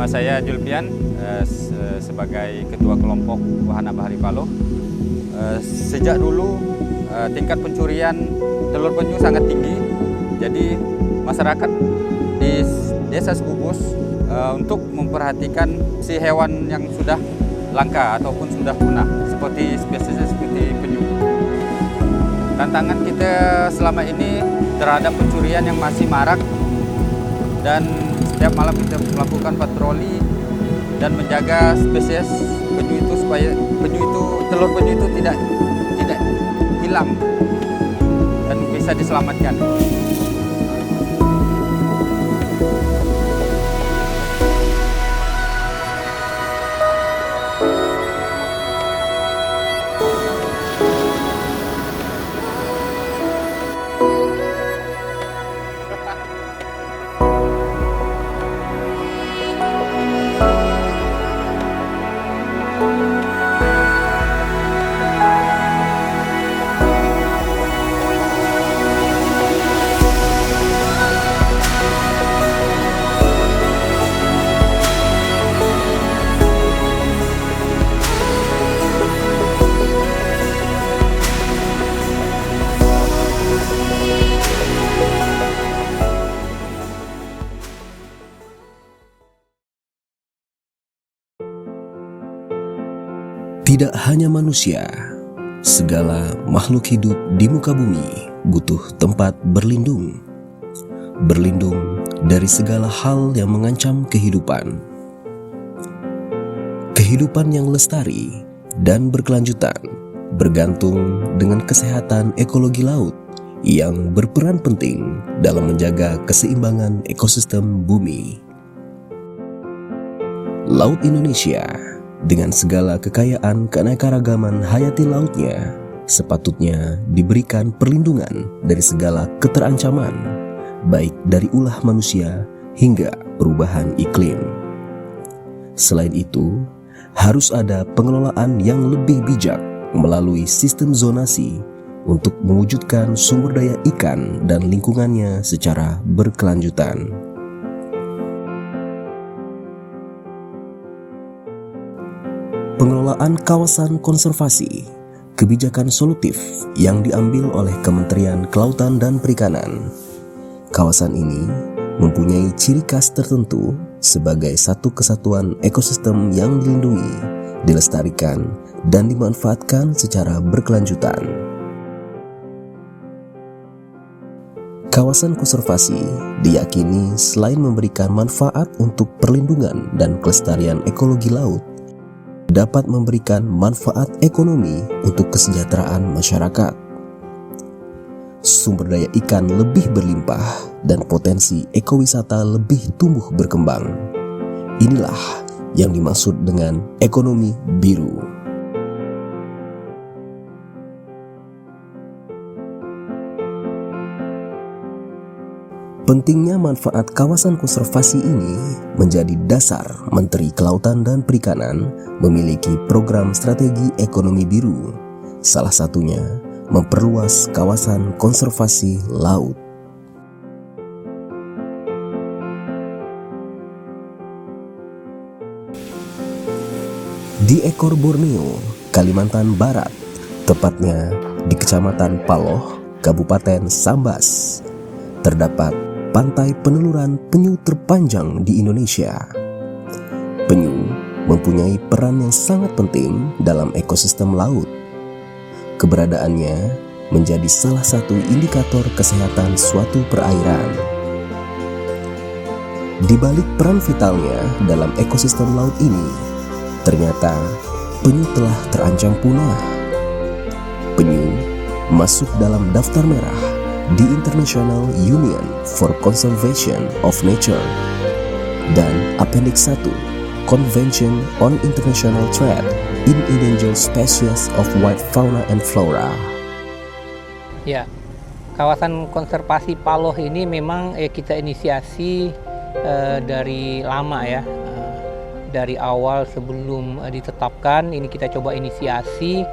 Nama saya Julpian, sebagai Ketua Kelompok Wahana Bahari Paloh. Sejak dulu tingkat pencurian telur penyu sangat tinggi, jadi masyarakat di Desa Segubus untuk memperhatikan si hewan yang sudah langka ataupun sudah punah, seperti spesies seperti penyu. Tantangan kita selama ini terhadap pencurian yang masih marak, dan setiap malam kita melakukan patroli dan menjaga spesies penyu itu supaya telur penyu itu tidak hilang dan bisa diselamatkan. Tidak hanya manusia, segala makhluk hidup di muka bumi butuh tempat berlindung. Berlindung dari segala hal yang mengancam kehidupan. Kehidupan yang lestari dan berkelanjutan bergantung dengan kesehatan ekologi laut yang berperan penting dalam menjaga keseimbangan ekosistem bumi. Laut Indonesia dengan segala kekayaan keanekaragaman hayati lautnya sepatutnya diberikan perlindungan dari segala keterancaman, baik dari ulah manusia hingga perubahan iklim. Selain itu, harus ada pengelolaan yang lebih bijak melalui sistem zonasi untuk mewujudkan sumber daya ikan dan lingkungannya secara berkelanjutan. Pengelolaan kawasan konservasi, kebijakan solutif yang diambil oleh Kementerian Kelautan dan Perikanan. Kawasan ini mempunyai ciri khas tertentu sebagai satu kesatuan ekosistem yang dilindungi, dilestarikan, dan dimanfaatkan secara berkelanjutan. Kawasan konservasi diyakini selain memberikan manfaat untuk perlindungan dan kelestarian ekologi laut, dapat memberikan manfaat ekonomi untuk kesejahteraan masyarakat. Sumber daya ikan lebih berlimpah dan potensi ekowisata lebih tumbuh berkembang. Inilah yang dimaksud dengan ekonomi biru. Pentingnya manfaat kawasan konservasi ini menjadi dasar Menteri Kelautan dan Perikanan memiliki program strategi ekonomi biru. Salah satunya memperluas kawasan konservasi laut. Di ekor Borneo, Kalimantan Barat, tepatnya di Kecamatan Paloh, Kabupaten Sambas, terdapat pantai peneluran penyu terpanjang di Indonesia. Penyu mempunyai peran yang sangat penting dalam ekosistem laut. Keberadaannya menjadi salah satu indikator kesehatan suatu perairan. Di balik peran vitalnya dalam ekosistem laut ini, ternyata penyu telah terancam punah. Penyu masuk dalam daftar merah di International Union for Conservation of Nature dan Appendix 1 Convention on International Trade in Endangered Species of Wild Fauna and Flora. Ya, kawasan konservasi Paloh ini memang kita inisiasi dari lama ya. Dari awal sebelum ditetapkan ini kita coba inisiasi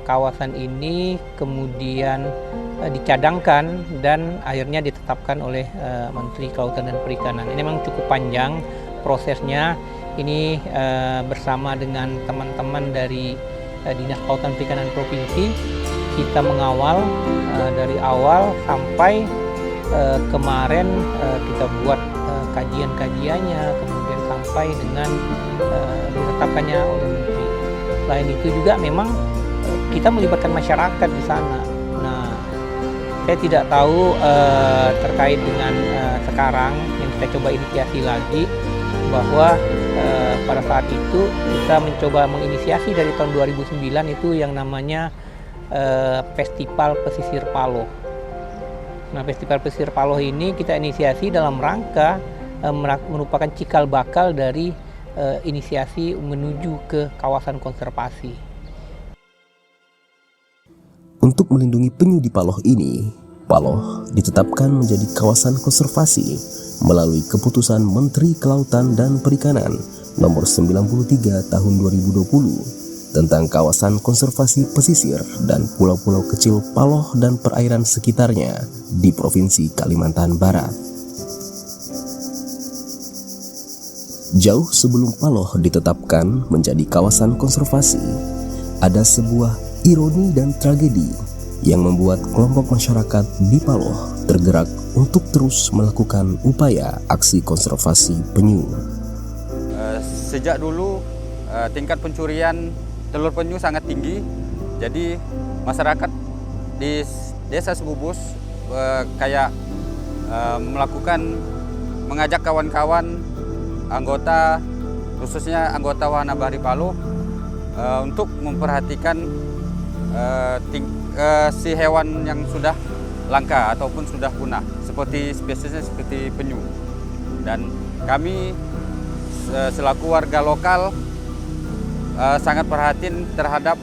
kawasan ini, kemudian dicadangkan dan akhirnya ditetapkan oleh Menteri Kelautan dan Perikanan. Ini memang cukup panjang prosesnya ini bersama dengan teman-teman dari Dinas Kelautan Perikanan Provinsi, kita mengawal dari awal sampai kemarin kita buat kajian-kajiannya, kemudian sampai dengan ditetapkannya oleh Menteri. Selain itu juga memang kita melibatkan masyarakat di sana. Nah, saya tidak tahu terkait dengan sekarang yang kita coba inisiasi lagi, bahwa pada saat itu kita mencoba menginisiasi dari tahun 2009 itu yang namanya Festival Pesisir Paloh. Nah, Festival Pesisir Paloh ini kita inisiasi dalam rangka merupakan cikal bakal dari inisiasi menuju ke kawasan konservasi. Untuk melindungi penyu di Paloh ini, Paloh ditetapkan menjadi kawasan konservasi melalui keputusan Menteri Kelautan dan Perikanan nomor 93 tahun 2020 tentang kawasan konservasi pesisir dan pulau-pulau kecil Paloh dan perairan sekitarnya di Provinsi Kalimantan Barat. Jauh sebelum Paloh ditetapkan menjadi kawasan konservasi, ada sebuah ironi dan tragedi yang membuat kelompok masyarakat di Paloh tergerak untuk terus melakukan upaya aksi konservasi penyu. Sejak dulu tingkat pencurian telur penyu sangat tinggi, jadi masyarakat di Desa Sebubus mengajak kawan-kawan anggota, khususnya anggota Wahana Bahari Paloh, untuk memperhatikan si hewan yang sudah langka ataupun sudah punah, seperti spesiesnya seperti penyu. Dan kami selaku warga lokal sangat perhatian terhadap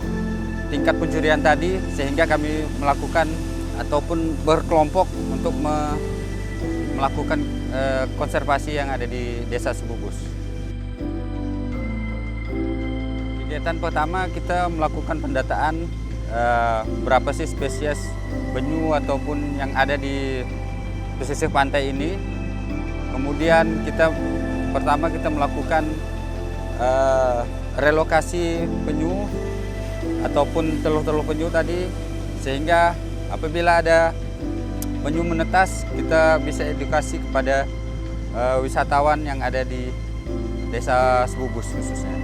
tingkat pencurian tadi, sehingga kami melakukan ataupun berkelompok untuk melakukan konservasi yang ada di Desa Sebubus. Kegiatan pertama kita melakukan pendataan berapa sih spesies penyu ataupun yang ada di pesisir pantai ini. Kemudian pertama kita melakukan relokasi penyu ataupun telur-telur penyu tadi, sehingga apabila ada penyu menetas, kita bisa edukasi kepada wisatawan yang ada di Desa Sebubus khususnya.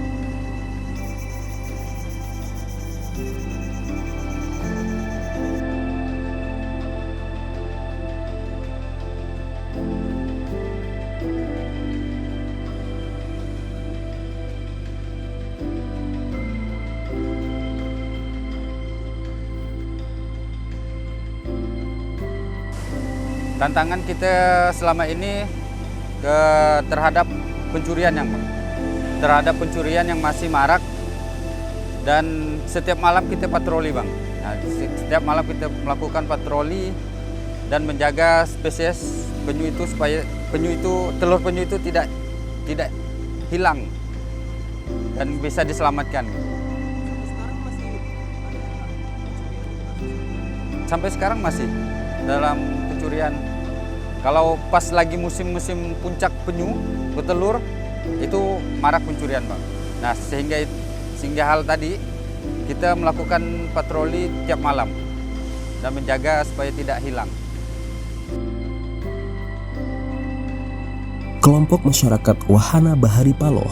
Tantangan kita selama ini terhadap pencurian yang masih marak, dan setiap malam kita patroli, Bang. Nah, setiap malam kita melakukan patroli dan menjaga spesies penyu itu supaya telur penyu itu tidak hilang dan bisa diselamatkan. Sampai sekarang masih dalam pencurian. Kalau pas lagi musim-musim puncak penyu bertelur, itu marak pencurian, Bang. Nah, sehingga hal tadi kita melakukan patroli tiap malam dan menjaga supaya tidak hilang. Kelompok masyarakat Wahana Bahari Paloh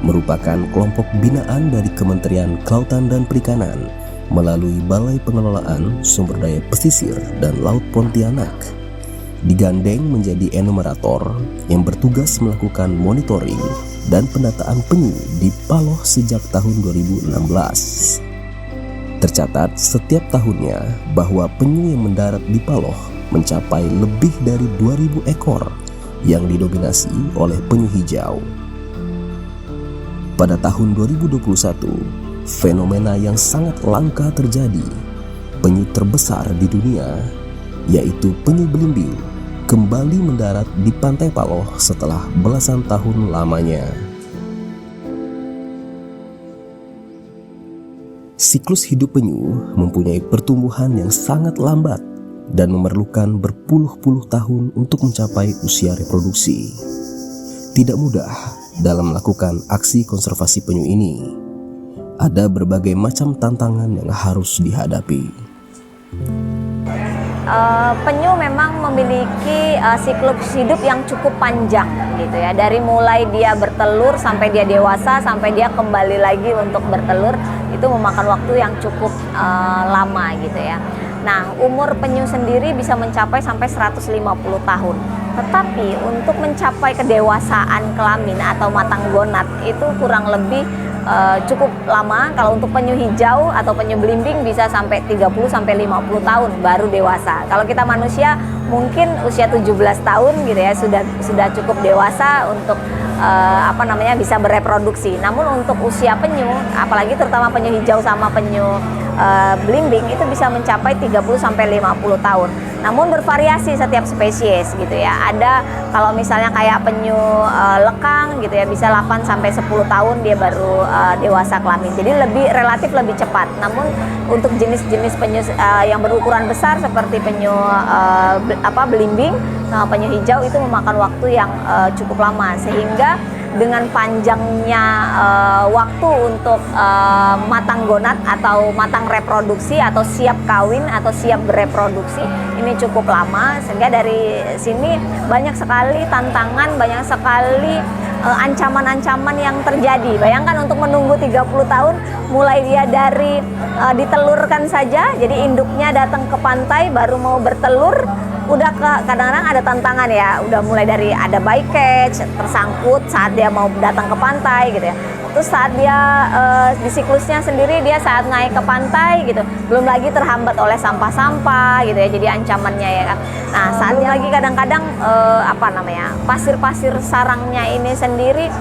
merupakan kelompok binaan dari Kementerian Kelautan dan Perikanan melalui Balai Pengelolaan Sumber Daya Pesisir dan Laut Pontianak, digandeng menjadi enumerator yang bertugas melakukan monitoring dan pendataan penyu di Paloh sejak tahun 2016. Tercatat setiap tahunnya bahwa penyu yang mendarat di Paloh mencapai lebih dari 2.000 ekor yang didominasi oleh penyu hijau. Pada tahun 2021, fenomena yang sangat langka terjadi. Penyu terbesar di dunia, yaitu penyu belimbing, kembali mendarat di pantai Paloh setelah belasan tahun lamanya. Siklus hidup penyu mempunyai pertumbuhan yang sangat lambat dan memerlukan berpuluh-puluh tahun untuk mencapai usia reproduksi. tidak mudah dalam melakukan aksi konservasi penyu ini. Ada berbagai macam tantangan yang harus dihadapi. Penyu memang memiliki siklus hidup yang cukup panjang gitu ya. Dari mulai dia bertelur sampai dia dewasa, sampai dia kembali lagi untuk bertelur, itu memakan waktu yang cukup lama gitu ya. Nah, umur penyu sendiri bisa mencapai sampai 150 tahun. Tetapi untuk mencapai kedewasaan kelamin atau matang gonad itu kurang lebih cukup lama. Kalau untuk penyu hijau atau penyu belimbing bisa sampai 30 sampai 50 tahun baru dewasa. Kalau kita manusia mungkin usia 17 tahun gitu ya sudah cukup dewasa untuk bisa bereproduksi. Namun untuk usia penyu, apalagi terutama penyu hijau sama penyu belimbing itu bisa mencapai 30 sampai 50 tahun. Namun bervariasi setiap spesies gitu ya. Ada kalau misalnya kayak penyu lekang gitu ya bisa 8 sampai 10 tahun dia baru dewasa kelamin. Jadi relatif lebih cepat. Namun untuk jenis-jenis penyu yang berukuran besar seperti penyu belimbing sama penyu hijau itu memakan waktu yang cukup lama, sehingga dengan panjangnya waktu untuk matang gonad atau matang reproduksi atau siap kawin atau siap bereproduksi ini cukup lama, sehingga dari sini banyak sekali tantangan, banyak sekali ancaman-ancaman yang terjadi. Bayangkan untuk menunggu 30 tahun mulai dia dari ditelurkan saja, jadi induknya datang ke pantai baru mau bertelur, udah kadang-kadang ada tantangan ya, udah mulai dari ada bycatch, tersangkut saat dia mau datang ke pantai gitu ya. Terus saat dia di siklusnya sendiri dia saat naik ke pantai gitu, belum lagi terhambat oleh sampah-sampah gitu ya, jadi ancamannya ya kan. Nah saat dia lagi kadang-kadang pasir-pasir sarangnya ini sendiri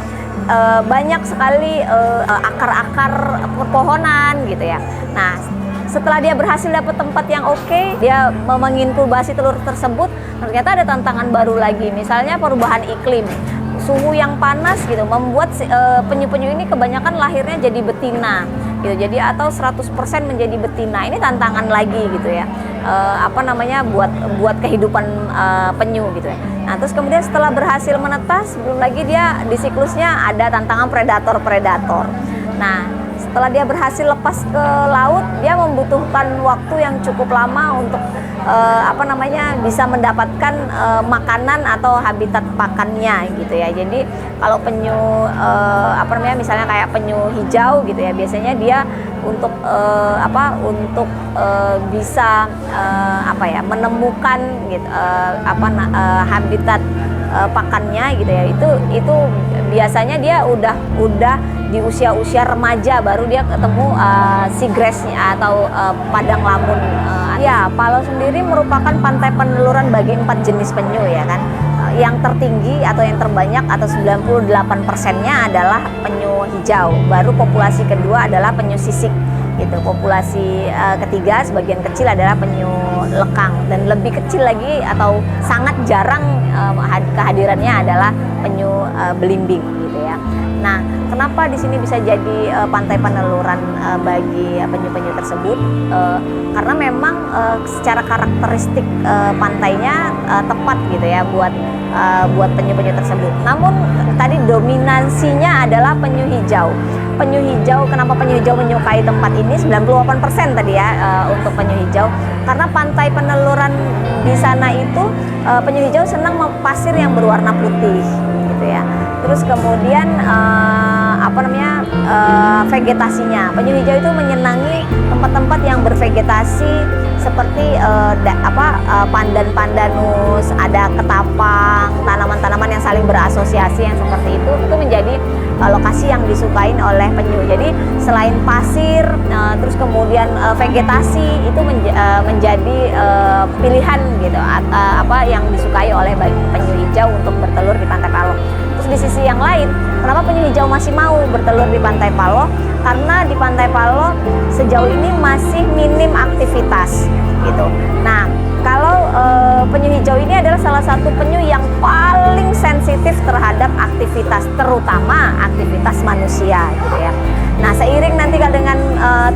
banyak sekali akar-akar pepohonan gitu ya. Nah setelah dia berhasil dapat tempat yang oke, dia menginkubasi telur tersebut, ternyata ada tantangan baru lagi, misalnya perubahan iklim. Suhu yang panas gitu membuat penyu-penyu ini kebanyakan lahirnya jadi betina gitu. Jadi atau 100% menjadi betina. Ini tantangan lagi gitu ya. Buat kehidupan penyu gitu ya. Nah, terus kemudian setelah berhasil menetas, belum lagi dia di siklusnya ada tantangan predator-predator. Nah, setelah dia berhasil lepas ke laut, dia membutuhkan waktu yang cukup lama untuk bisa mendapatkan makanan atau habitat pakannya gitu ya. Jadi kalau penyu misalnya kayak penyu hijau gitu ya, biasanya dia untuk bisa menemukan gitu habitat pakannya gitu ya. Itu biasanya dia udah di usia remaja baru dia ketemu seagrassnya atau padang lamun. Palau sendiri merupakan pantai peneluran bagi 4 jenis penyu ya kan. Yang tertinggi atau yang terbanyak atau 98%-nya adalah penyu hijau. Baru populasi kedua adalah penyu sisik gitu. Populasi ketiga sebagian kecil adalah penyu lekang, dan lebih kecil lagi atau sangat jarang kehadirannya adalah penyu belimbing gitu ya. Nah, kenapa di sini bisa jadi pantai peneluran bagi penyu-penyu tersebut? Karena memang secara karakteristik pantainya tepat gitu ya buat penyu-penyu tersebut. Namun tadi dominansinya adalah penyu hijau. Penyu hijau, kenapa penyu hijau menyukai tempat ini? 98% tadi ya untuk penyu hijau. Karena pantai peneluran di sana itu penyu hijau senang pasir yang berwarna putih gitu ya. Terus kemudian vegetasinya. Penyu hijau itu menyenangi tempat-tempat yang bervegetasi seperti pandan-pandanus, ada ketapang, tanaman-tanaman yang saling berasosiasi yang seperti itu menjadi lokasi yang disukain oleh penyu. Jadi selain pasir, terus kemudian vegetasi itu menjadi pilihan gitu, yang disukai oleh penyu hijau untuk bertelur di Pantai Paloh. Terus di sisi yang lain, kenapa penyu hijau masih mau bertelur di Pantai Paloh? Karena di Pantai Paloh sejauh ini masih minim aktivitas gitu. Nah, kalau penyu hijau ini adalah salah satu penyu yang paling sensitif terhadap aktivitas, terutama aktivitas manusia gitu ya. Nah, seiring nanti dengan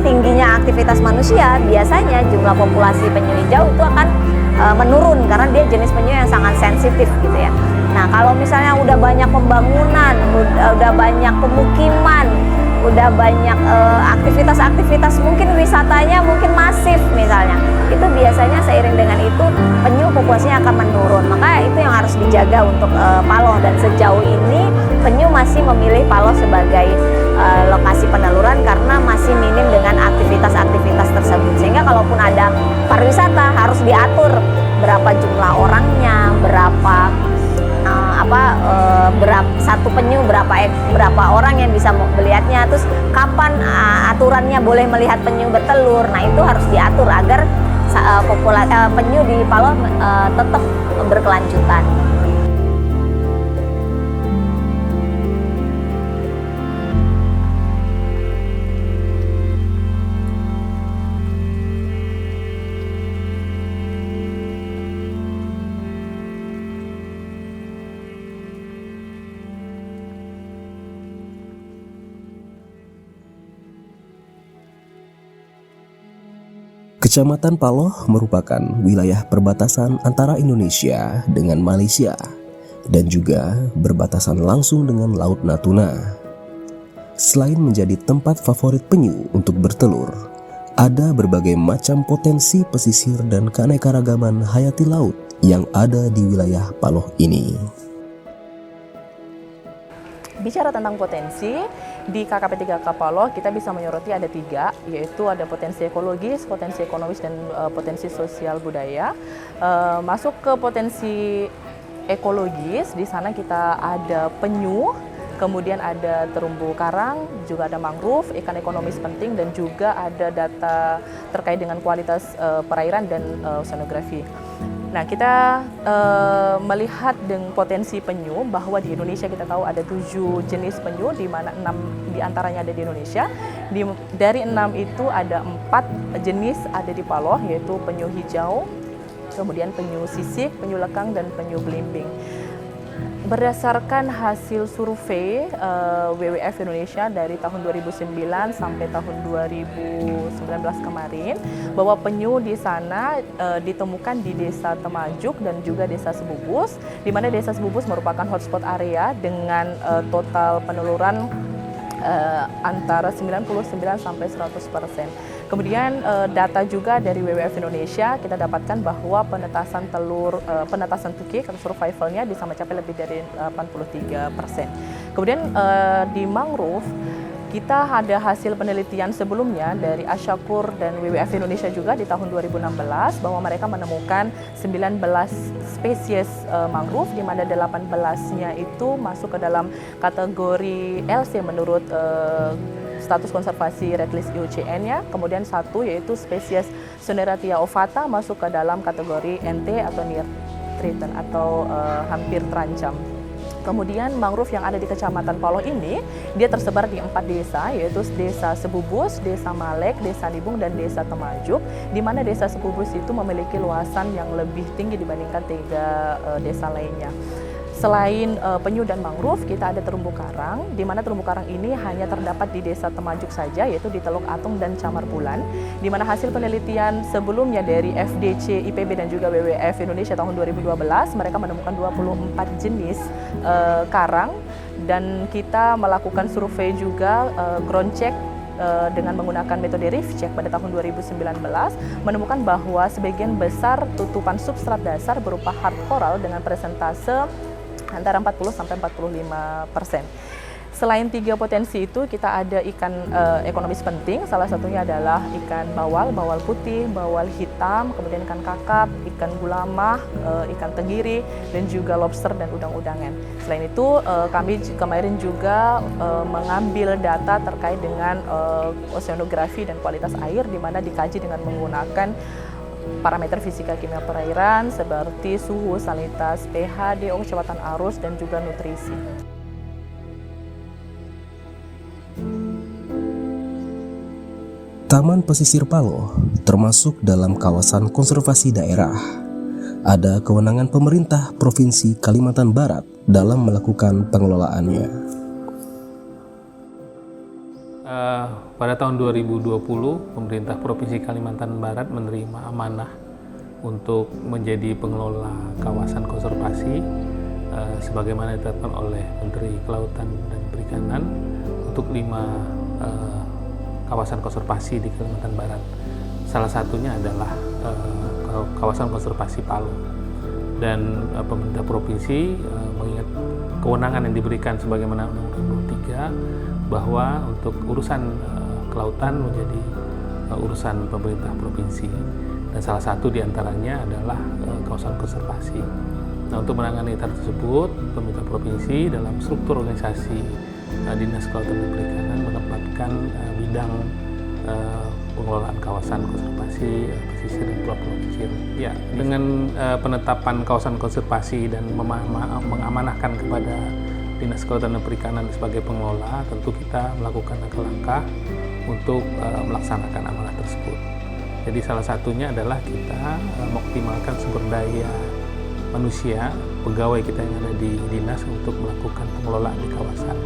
tingginya aktivitas manusia, biasanya jumlah populasi penyu hijau itu akan menurun karena dia jenis penyu yang sangat sensitif gitu ya. Nah, kalau misalnya udah banyak pembangunan, udah banyak pemukiman, udah banyak aktivitas-aktivitas, mungkin wisatanya mungkin masif misalnya, itu biasanya seiring dengan itu penyu populasinya akan menurun. Maka itu yang harus dijaga untuk Paloh, dan sejauh ini penyu masih memilih Paloh sebagai lokasi peneluran karena masih minim dengan aktivitas-aktivitas tersebut. Sehingga kalaupun ada pariwisata harus diatur berapa jumlah orangnya, berapa satu penyu berapa orang yang bisa melihatnya, terus kapan aturannya boleh melihat penyu bertelur. Nah, itu harus diatur agar penyu di Paloh tetap berkelanjutan. Kecamatan Paloh merupakan wilayah perbatasan antara Indonesia dengan Malaysia dan juga berbatasan langsung dengan Laut Natuna. Selain menjadi tempat favorit penyu untuk bertelur, ada berbagai macam potensi pesisir dan keanekaragaman hayati laut yang ada di wilayah Paloh ini. Bicara tentang potensi, di KKP 3K Paloh kita bisa menyoroti ada 3, yaitu ada potensi ekologis, potensi ekonomis, dan potensi sosial budaya. Masuk ke potensi ekologis, di sana kita ada penyu, kemudian ada terumbu karang, juga ada mangrove, ikan ekonomis penting, dan juga ada data terkait dengan kualitas perairan dan oceanografi. Nah, kita melihat dengan potensi penyu bahwa di Indonesia kita tahu ada 7 jenis penyu, di mana 6 diantaranya ada di Indonesia. Dari 6 itu ada 4 jenis ada di Paloh, yaitu penyu hijau, kemudian penyu sisik, penyu lekang, dan penyu belimbing. Berdasarkan hasil survei WWF Indonesia dari tahun 2009 sampai tahun 2019 kemarin, bahwa penyu di sana ditemukan di Desa Temajuk dan juga Desa Sebubus, di mana Desa Sebubus merupakan hotspot area dengan total peneluran antara 99 sampai 100%. Kemudian data juga dari WWF Indonesia kita dapatkan bahwa penetasan tukik atau survivalnya bisa mencapai lebih dari 83%. Kemudian di mangrove kita ada hasil penelitian sebelumnya dari Asyakur dan WWF Indonesia juga di tahun 2016 bahwa mereka menemukan 19 spesies mangrove, di mana 18-nya itu masuk ke dalam kategori LC menurut status konservasi Red List IUCN-nya. Kemudian 1 yaitu spesies Soneratia ovata masuk ke dalam kategori NT atau near threatened atau hampir terancam. Kemudian mangrove yang ada di Kecamatan Paloh ini, dia tersebar di 4 desa, yaitu Desa Sebubus, Desa Malek, Desa Nibung, dan Desa Temajuk, di mana Desa Sebubus itu memiliki luasan yang lebih tinggi dibandingkan 3 desa lainnya. Selain penyu dan mangrove, kita ada terumbu karang, di mana terumbu karang ini hanya terdapat di Desa Temajuk saja, yaitu di Teluk Atung dan Camar Bulan, di mana hasil penelitian sebelumnya dari FDC, IPB, dan juga WWF Indonesia tahun 2012, mereka menemukan 24 jenis karang, dan kita melakukan survei juga ground check dengan menggunakan metode reef check pada tahun 2019, menemukan bahwa sebagian besar tutupan substrat dasar berupa hard coral dengan persentase antara 40-45%. Selain 3 potensi itu, kita ada ikan ekonomis penting, salah satunya adalah ikan bawal putih, bawal hitam, kemudian ikan kakap, ikan gulamah, ikan tenggiri, dan juga lobster dan udang-udangan. Selain itu, kami kemarin juga mengambil data terkait dengan oceanografi dan kualitas air, di mana dikaji dengan menggunakan parameter fisika kimia perairan seperti suhu, salinitas, pH, DO, kecepatan arus, dan juga nutrisi. Taman Pesisir Paloh termasuk dalam kawasan konservasi daerah. Ada kewenangan pemerintah Provinsi Kalimantan Barat dalam melakukan pengelolaannya. Pada tahun 2020, pemerintah Provinsi Kalimantan Barat menerima amanah untuk menjadi pengelola kawasan konservasi sebagaimana ditetapkan oleh Menteri Kelautan dan Perikanan untuk 5 kawasan konservasi di Kalimantan Barat. Salah satunya adalah kawasan konservasi Paloh. Dan pemerintah provinsi mengingat kewenangan yang diberikan sebagaimana Undang-Undang 23 bahwa untuk urusan kelautan menjadi urusan pemerintah provinsi. Dan salah satu diantaranya adalah kawasan konservasi. Nah, untuk menangani hal tersebut, pemerintah provinsi dalam struktur organisasi Dinas Kelautan dan Perikanan menempatkan bidang pengelolaan kawasan konservasi pesisir dan pulau-pulau kecil. Ya, dengan penetapan kawasan konservasi dan mengamanahkan kepada Dinas Kelautan dan Perikanan sebagai pengelola, tentu kita melakukan langkah-langkah untuk melaksanakan amanah tersebut. Jadi salah satunya adalah kita mengoptimalkan sumber daya manusia, pegawai kita yang ada di dinas untuk melakukan pengelolaan di kawasan.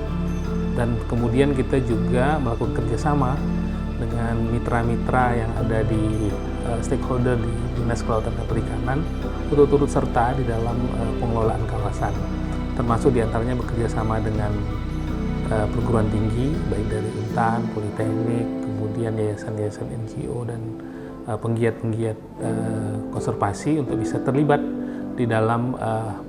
Dan kemudian kita juga melakukan kerjasama dengan mitra-mitra yang ada di stakeholder di Dinas Kelautan dan Perikanan untuk turut serta di dalam pengelolaan kawasan. Termasuk diantaranya bekerjasama dengan perguruan tinggi, baik dari Untan, Politeknik, kemudian yayasan-yayasan NGO dan penggiat-penggiat konservasi untuk bisa terlibat di dalam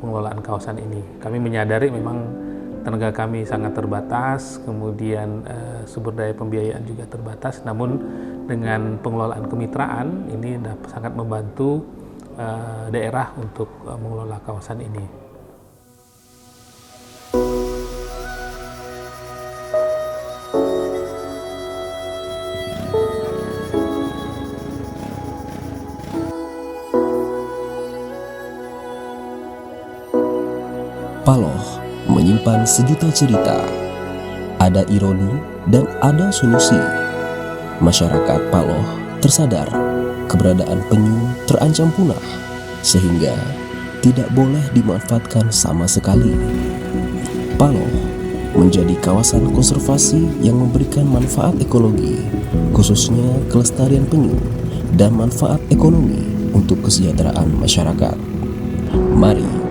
pengelolaan kawasan ini. Kami menyadari memang tenaga kami sangat terbatas, kemudian sumber daya pembiayaan juga terbatas, namun dengan pengelolaan kemitraan ini sangat membantu daerah untuk mengelola kawasan ini. Paloh menyimpan sejuta cerita, ada ironi dan ada solusi. Masyarakat Paloh tersadar keberadaan penyu terancam punah, sehingga tidak boleh dimanfaatkan sama sekali. Paloh menjadi kawasan konservasi yang memberikan manfaat ekologi, khususnya kelestarian penyu dan manfaat ekonomi untuk kesejahteraan masyarakat. Mari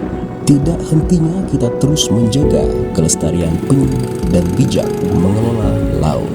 tidak hentinya kita terus menjaga kelestarian penyu dan bijak mengelola laut.